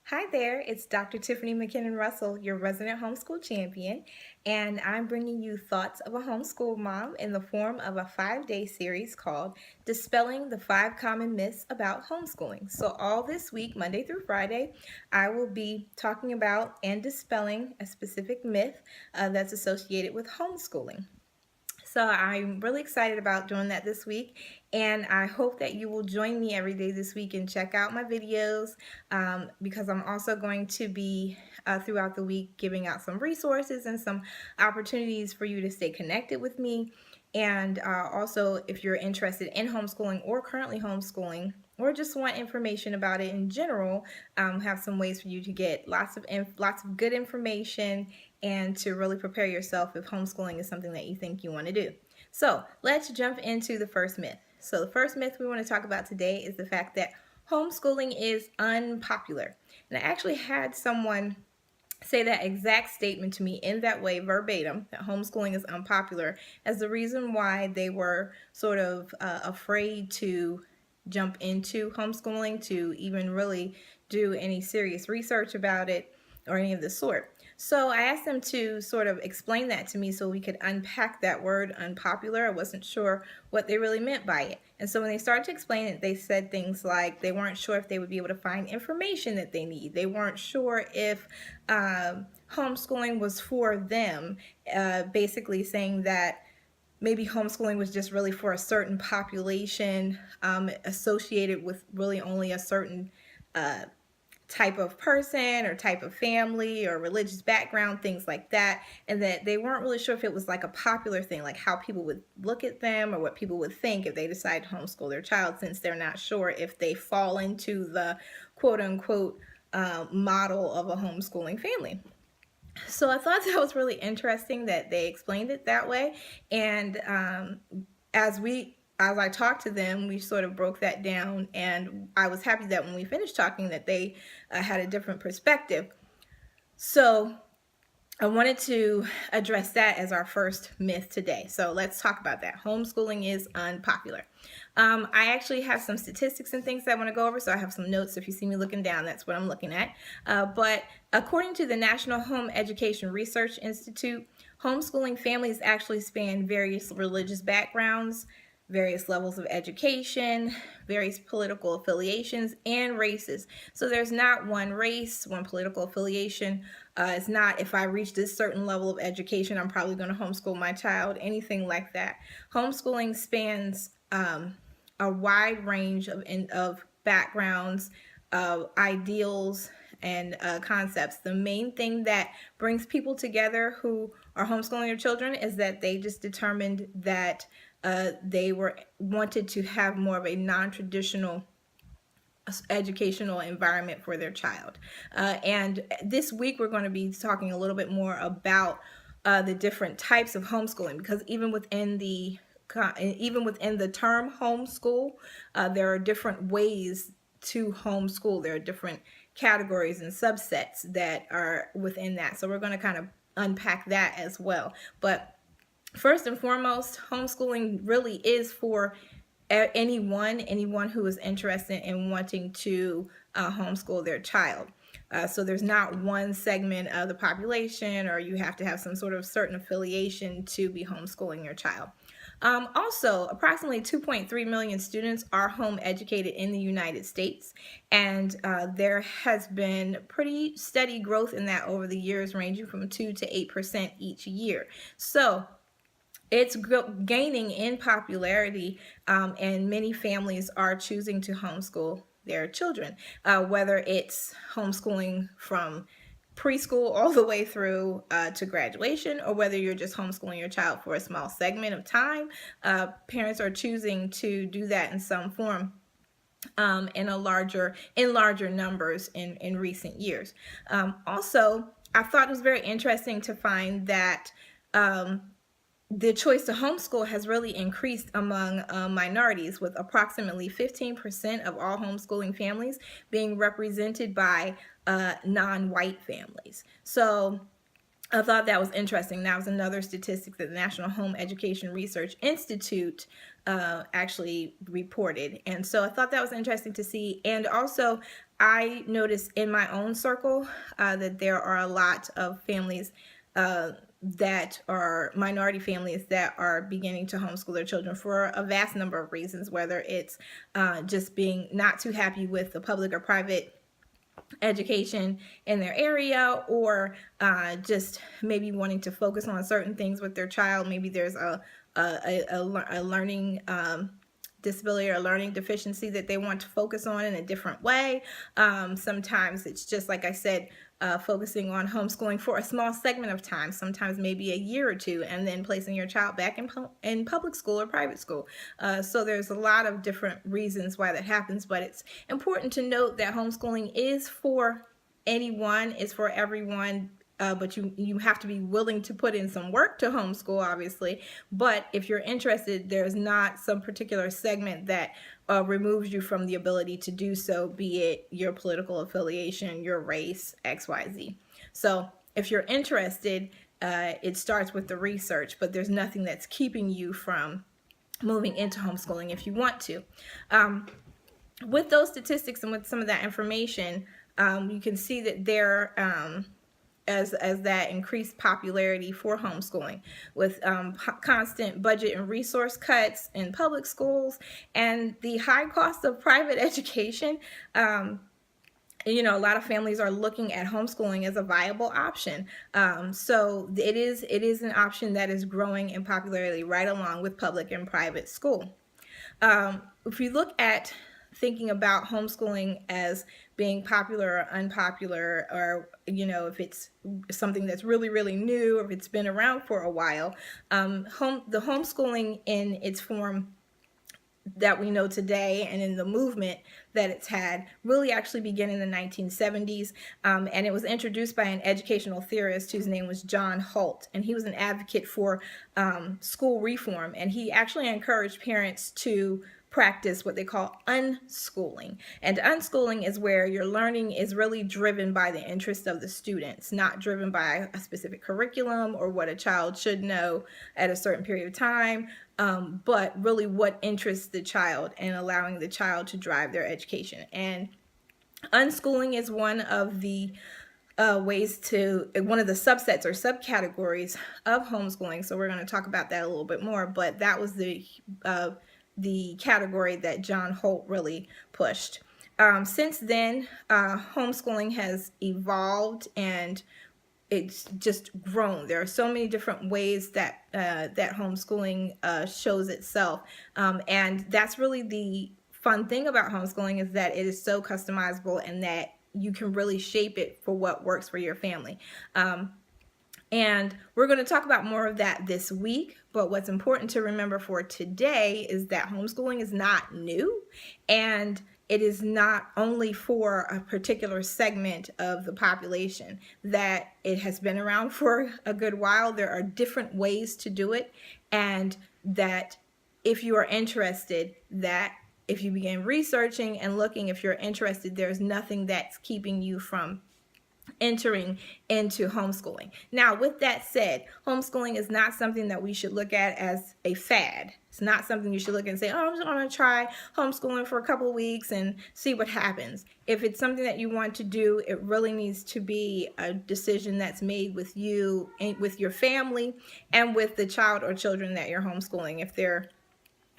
Hi there, it's Dr. Tiffany McKinnon-Russell, your resident homeschool champion, and I'm bringing you thoughts of a homeschool mom in the form of a 5-day series called Dispelling the 5 Common Myths About Homeschooling. So all this week, Monday through Friday, I will be talking about and dispelling a specific myth that's associated with homeschooling. So I'm really excited about doing that this week, and I hope that you will join me every day this week and check out my videos because I'm also going to be throughout the week giving out some resources and some opportunities for you to stay connected with me. And also, if you're interested in homeschooling or currently homeschooling, or just want information about it in general, have some ways for you to get lots of good information and to really prepare yourself if homeschooling is something that you think you want to do. So let's jump into the first myth. So the first myth we want to talk about today is the fact that homeschooling is unpopular. And I actually had someone say that exact statement to me in that way verbatim, that homeschooling is unpopular, as the reason why they were sort of afraid to jump into homeschooling, to even really do any serious research about it or any of the sort. So I asked them to sort of explain that to me so we could unpack that word unpopular. I wasn't sure what they really meant by it. And so when they started to explain it, they said things like they weren't sure if they would be able to find information that they need. They weren't sure if homeschooling was for them, basically saying that maybe homeschooling was just really for a certain population associated with really only a certain type of person or type of family or religious background, things like that, and that they weren't really sure if it was like a popular thing, like how people would look at them or what people would think if they decide to homeschool their child, since they're not sure if they fall into the quote-unquote model of a homeschooling family. So I thought that was really interesting that they explained it that way, and as I talked to them, we sort of broke that down, and I was happy that when we finished talking that they had a different perspective. So I wanted to address that as our first myth today. So let's talk about that. Homeschooling is unpopular. I actually have some statistics and things that I want to go over, so I have some notes. If you see me looking down, that's what I'm looking at. But according to the National Home Education Research Institute, homeschooling families actually span various religious backgrounds, various levels of education, various political affiliations, and races. So there's not one race, one political affiliation. It's not if I reach this certain level of education, I'm probably going to homeschool my child, anything like that. Homeschooling spans a wide range of backgrounds, ideals, and concepts. The main thing that brings people together who are homeschooling their children is that they just determined that they wanted to have more of a non-traditional educational environment for their child. And this week we're going to be talking a little bit more about the different types of homeschooling, because even within the term homeschool, there are different ways to homeschool. There are different categories and subsets that are within that. So we're going to kind of unpack that as well. But first and foremost, homeschooling really is for anyone who is interested in wanting to homeschool their child. So there's not one segment of the population, or you have to have some sort of certain affiliation to be homeschooling your child. Also, approximately 2.3 million students are home educated in the United States, and there has been pretty steady growth in that over the years, ranging from 2 to 8% each year. So it's gaining in popularity, and many families are choosing to homeschool their children, whether it's homeschooling from preschool all the way through to graduation, or whether you're just homeschooling your child for a small segment of time. Parents are choosing to do that in some form in larger numbers in recent years. Also, I thought it was very interesting to find that the choice to homeschool has really increased among minorities, with approximately 15% of all homeschooling families being represented by non-white families. So I thought that was interesting. That was another statistic that the National Home Education Research Institute actually reported. And so I thought that was interesting to see. And also, I noticed in my own circle that there are a lot of families that are minority families that are beginning to homeschool their children for a vast number of reasons, whether it's just being not too happy with the public or private education in their area, or just maybe wanting to focus on certain things with their child. Maybe there's a learning disability or learning deficiency that they want to focus on in a different way. Sometimes it's just, like I said, focusing on homeschooling for a small segment of time, sometimes maybe a year or two, and then placing your child back in public school or private school. So there's a lot of different reasons why that happens, but it's important to note that homeschooling is for anyone, is for everyone. But you have to be willing to put in some work to homeschool, obviously. But if you're interested, there's not some particular segment that removes you from the ability to do so, be it your political affiliation, your race, XYZ. So if you're interested, it starts with the research, but there's nothing that's keeping you from moving into homeschooling if you want to. With those statistics and with some of that information, you can see that there as that increased popularity for homeschooling, with constant budget and resource cuts in public schools and the high cost of private education. A lot of families are looking at homeschooling as a viable option. So it is an option that is growing in popularity right along with public and private school. If you look at thinking about homeschooling as being popular or unpopular, or if it's something that's really, really new, or if it's been around for a while, the homeschooling in its form that we know today and in the movement that it's had really actually began in the 1970s, and it was introduced by an educational theorist whose name was John Holt, and he was an advocate for school reform, and he actually encouraged parents to practice what they call unschooling. And unschooling is where your learning is really driven by the interest of the students, not driven by a specific curriculum or what a child should know at a certain period of time, but really what interests the child and allowing the child to drive their education. And unschooling is one of the one of the subsets or subcategories of homeschooling. So we're going to talk about that a little bit more, but that was the category that John Holt really pushed. Since then, homeschooling has evolved and it's just grown. There are so many different ways that that homeschooling shows itself, and that's really the fun thing about homeschooling, is that it is so customizable and that you can really shape it for what works for your family. And we're going to talk about more of that this week, but what's important to remember for today is that homeschooling is not new, and it is not only for a particular segment of the population, that it has been around for a good while. There are different ways to do it, and that if you are interested, that if you begin researching and looking, if you're interested, there's nothing that's keeping you from entering into homeschooling. Now, with that said, homeschooling is not something that we should look at as a fad. It's not something you should look at and say, oh, I'm just going to try homeschooling for a couple of weeks and see what happens. If it's something that you want to do, it really needs to be a decision that's made with you and with your family and with the child or children that you're homeschooling, if they're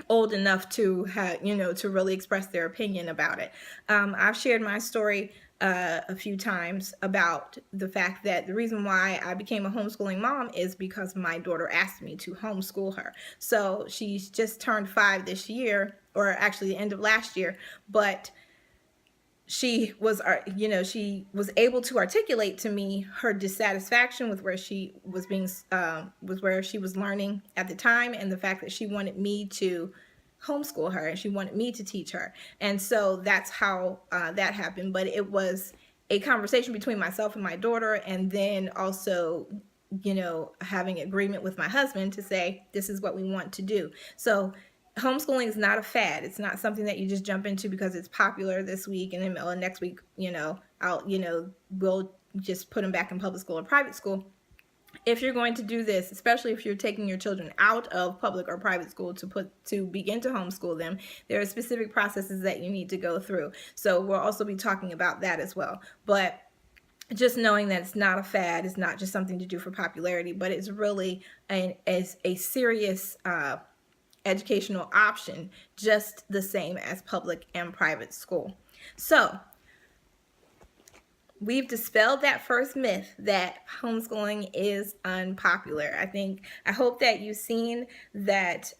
old enough to have, to really express their opinion about it. I've shared my story a few times about the fact that the reason why I became a homeschooling mom is because my daughter asked me to homeschool her. So she's just turned 5 this year, or actually the end of last year, but she was able to articulate to me her dissatisfaction with where she was where she was learning at the time, and the fact that she wanted me to homeschool her and she wanted me to teach her. And so that's how that happened. But it was a conversation between myself and my daughter, and then also having agreement with my husband to say, this is what we want to do. So homeschooling is not a fad. It's not something that you just jump into because it's popular this week, and then next week, we'll just put them back in public school or private school. if you're going to do this, especially if you're taking your children out of public or private school to begin to homeschool them, there are specific processes that you need to go through. So we'll also be talking about that as well. But just knowing that it's not a fad, it's not just something to do for popularity, but it's really a serious educational option, just the same as public and private school. So we've dispelled that first myth that homeschooling is unpopular. I hope that you've seen that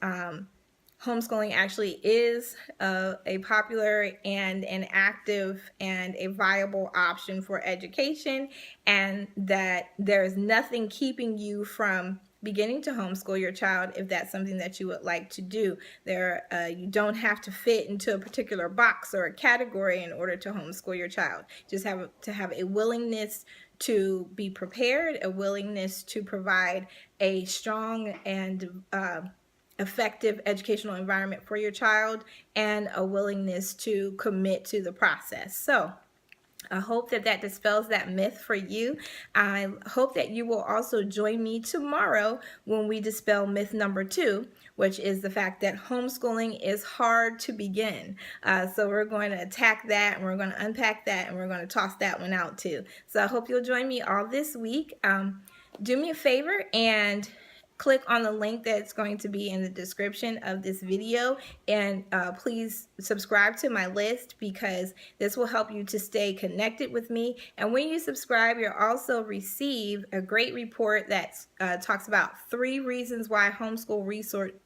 homeschooling actually is a popular and an active and a viable option for education, and that there is nothing keeping you from beginning to homeschool your child if that's something that you would like to do. You don't have to fit into a particular box or a category in order to homeschool your child. Just have to have a willingness to be prepared, a willingness to provide a strong and effective educational environment for your child, and a willingness to commit to the process. So I hope that dispels that myth for you. I hope that you will also join me tomorrow when we dispel myth number 2, which is the fact that homeschooling is hard to begin. So we're going to attack that, and we're going to unpack that, and we're going to toss that one out too. So I hope you'll join me all this week. Do me a favor and click on the link that's going to be in the description of this video, and please subscribe to my list, because this will help you to stay connected with me. And when you subscribe, you'll also receive a great report that talks about 3 reasons why homeschool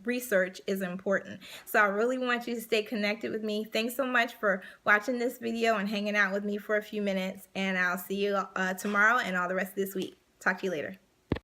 research is important. So I really want you to stay connected with me. Thanks so much for watching this video and hanging out with me for a few minutes, and I'll see you tomorrow and all the rest of this week. Talk to you later.